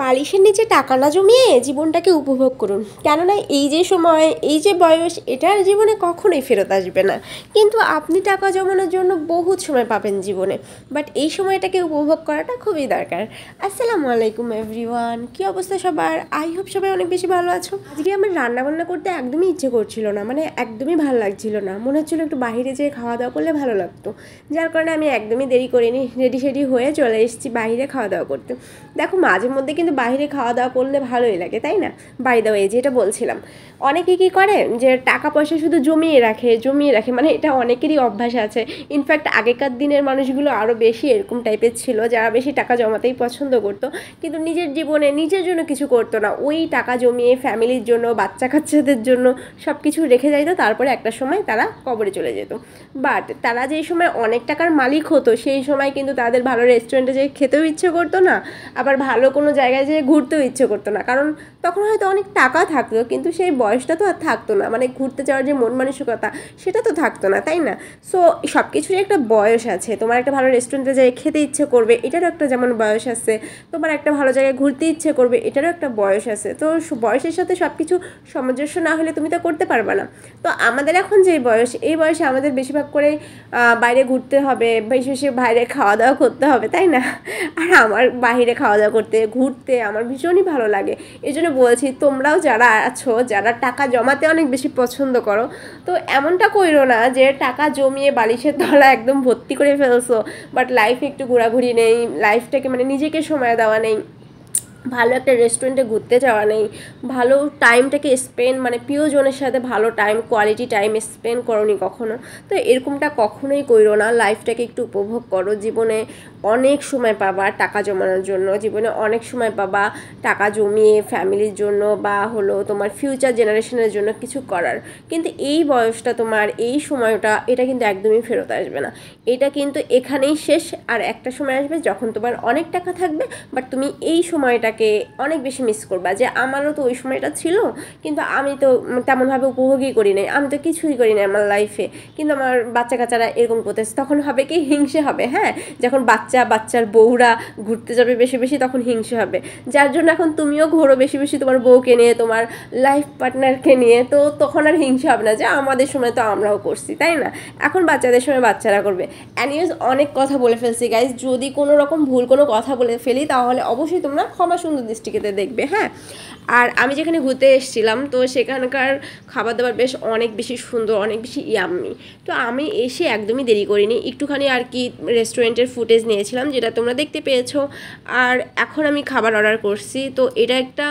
বালিশের নিচে টাকা না জমিয়ে জীবনটাকে উপভোগ করুন, কেননা এই যে সময়, এই যে বয়স, এটার জীবনে কখনোই ফেরত আসবে না। কিন্তু আপনি টাকা জমানোর জন্য বহুত সময় পাবেন জীবনে, বাট এই সময়টাকে উপভোগ করাটা খুবই দরকার। আসসালামু আলাইকুম এভরিওয়ান, কী অবস্থা সবার? আই হোপ সবাই অনেক বেশি ভালো আছো। আজকে আমার রান্নাবান্না করতে একদমই ইচ্ছে করছিল না, মানে একদমই ভালো লাগছিল না, মনে হচ্ছিলো একটু বাইরে যেয়ে খাওয়া দাওয়া করলে ভালো লাগতো। যার কারণে আমি একদমই দেরি করিনি, রেডি সেডি হয়ে চলে এসেছি বাইরে খাওয়া দাওয়া করতে। দেখো, মাঝে মধ্যে কিন্তু বাইরে খাওয়া দাওয়া করলে ভালোই লাগে, তাই না? বাই দ্য ওয়ে, যেটা বলছিলাম, অনেকে কী করে যে টাকা পয়সা শুধু জমিয়ে রাখে, মানে এটা অনেকেরই অভ্যাস আছে। ইনফ্যাক্ট আগেকার দিনের মানুষগুলো আরও বেশি এরকম টাইপের ছিল, যারা বেশি টাকা জমাতেই পছন্দ করতো, কিন্তু নিজের জীবনে নিজের জন্য কিছু করতো না। ওই টাকা জমিয়ে ফ্যামিলির জন্য, বাচ্চা কাচ্চাদের জন্য সব কিছু রেখে যাইতো, তারপরে একটা সময় তারা কবরে চলে যেত। বাট তারা যেই সময় অনেক টাকার মালিক হতো, সেই সময় কিন্তু তাদের ভালো রেস্টুরেন্টে যেয়ে খেতেও ইচ্ছে করতো না, আবার ভালো কোনো জায়গায় যেয়ে ঘুরতেও ইচ্ছে করতো না, কারণ তখন হয়তো অনেক টাকা থাকতো, কিন্তু সেই বয়সটা তো আর থাকতো না, মানে ঘুরতে যাওয়ার যে মন মানসিকতা সেটা তো থাকতো না, তাই না? সো সব কিছুরই একটা বয়স আছে। তোমার একটা ভালো রেস্টুরেন্টে যেয়ে খেতে ইচ্ছে করবে, এটারও একটা যেমন বয়স আছে। তোমার একটা ভালো জায়গায় ঘুরতে ইচ্ছে করবে, এটারও একটা বয়স আছে। তো বয়সের সাথে সব কিছু সামঞ্জস্য না হলে তুমি তো করতে পারবে না। তো আমাদের এখন যে বয়স, এই বয়সে আমাদের বেশিরভাগ করে বাইরে ঘুরতে হবে, বেশি বেশি বাইরে খাওয়া দাওয়া করতে হবে, তাই না? আর আমার বাইরে খাওয়া দাওয়া করতে, ঘুরতে আমার ভীষণই ভালো লাগে। এই জন্য বলছি, তোমরাও যারা আছো, যারা টাকা জমাতে অনেক বেশি পছন্দ করো, তো এমনটা কইরো না যে টাকা জমিয়ে বালিশের তলা একদম ভর্তি করে ফেলছো, বাট লাইফে একটু ঘোরাঘুরি নেই, লাইফটাকে মানে নিজেকে সময় দেওয়া নেই, ভালো একটা রেস্টুরেন্টে ঘুরতে যাওয়া নেই, ভালো টাইমটাকে স্পেন্ড, মানে প্রিয়জনের সাথে ভালো টাইম, কোয়ালিটি টাইম স্পেন্ড করোনি কখনো। তো এরকমটা কখনোই কইরো না, লাইফটাকে একটু উপভোগ করো। জীবনে অনেক সময় পাবা টাকা জমানোর জন্য, জীবনে অনেক সময় পাবা টাকা জমিয়ে ফ্যামিলির জন্য বা হলো তোমার ফিউচার জেনারেশনের জন্য কিছু করার। কিন্তু এই বয়সটা তোমার, এই সময়টা, এটা কিন্তু একদমই ফেরত আসবে না। এটা কিন্তু এখানেই শেষ। আর একটা সময় আসবে যখন তোমার অনেক টাকা থাকবে, বাট তুমি এই সময়টাকে অনেক বেশি মিস করবা, যে আমারও তো ওই সময়টা ছিল, কিন্তু আমি তো তেমনভাবে উপভোগই করি নাই, আমি তো কিছুই করি নাই আমার লাইফে, কিন্তু আমার বাচ্চা কাচ্চারা এরকম করতেছে। তখন হবে কি, হিংসে হবে। হ্যাঁ, যখন বাচ্চার বউরা ঘুরতে যাবে বেশি বেশি, তখন হিংসে হবে। যার জন্য এখন তুমিও ঘোরো বেশি বেশি তোমার বউকে নিয়ে, তোমার লাইফ পার্টনারকে নিয়ে, তো তখন আর হিংসে হবে না যে আমাদের সময় তো আমরাও করছি, তাই না? এখন বাচ্চাদের সময় বাচ্চারা করবে। অ্যানিওয়াজ, অনেক কথা বলে ফেলছি গাইজ, যদি কোনো রকম ভুল কোনো কথা বলে ফেলি তাহলে অবশ্যই তোমরা ক্ষমা সুন্দর দৃষ্টিতে দেখবে, হ্যাঁ। আর আমি যেখানে ঘুরতে এসেছিলাম, তো সেখানকার খাবার দাবার বেশ অনেক বেশি সুন্দর, অনেক বেশি ইয়াম্মি। তো আমি এসে একদমই দেরি করিনি, একটুখানি আর কি রেস্টুরেন্টের ফুটেজ নিয়েছিলাম, যেটা তোমরা দেখতে পেয়েছো। আর এখন আমি খাবার অর্ডার করছি। তো এটা একটা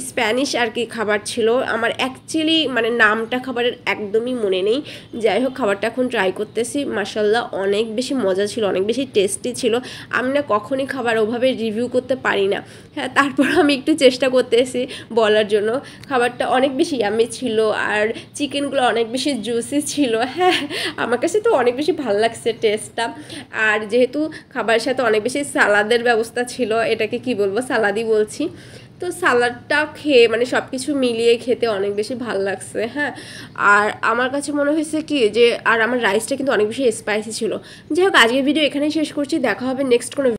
স্প্যানিশ আর কি খাবার ছিল, আমার অ্যাকচুয়ালি মানে নামটা খাবারের একদমই মনে নেই। যাই হোক, খাবারটা এখন ট্রাই করতেছি, মাশাল্লাহ অনেক বেশি মজা ছিল, অনেক বেশি টেস্টি ছিল। আমি না কখনই খাবার ওভাবে রিভিউ করতে পারি না, হ্যাঁ, তারপর আমি একটু চেষ্টা করতেছি বলার জন্য। খাবারটা অনেক বেশি ইয়াম্মি ছিল, আর চিকেনগুলো অনেক বেশি জুসি ছিল। হ্যাঁ, আমার কাছে তো অনেক বেশি ভালো লাগছে টেস্টটা। আর যেহেতু খাবারের সাথে অনেক বেশি সালাদের ব্যবস্থা ছিল, এটাকে কি বলবো, সালাদই বলছি, তো সালাডটা খেয়ে মানে সব কিছু মিলিয়ে খেতে অনেক বেশি ভালো লাগছে। হ্যাঁ, আর আমার কাছে মনে হয়েছে কি যে, আর আমার রাইসটা কিন্তু অনেক বেশি স্পাইসি ছিল। যাই হোক, আজকের ভিডিও এখানেই শেষ করছি, দেখা হবে নেক্সট কোনো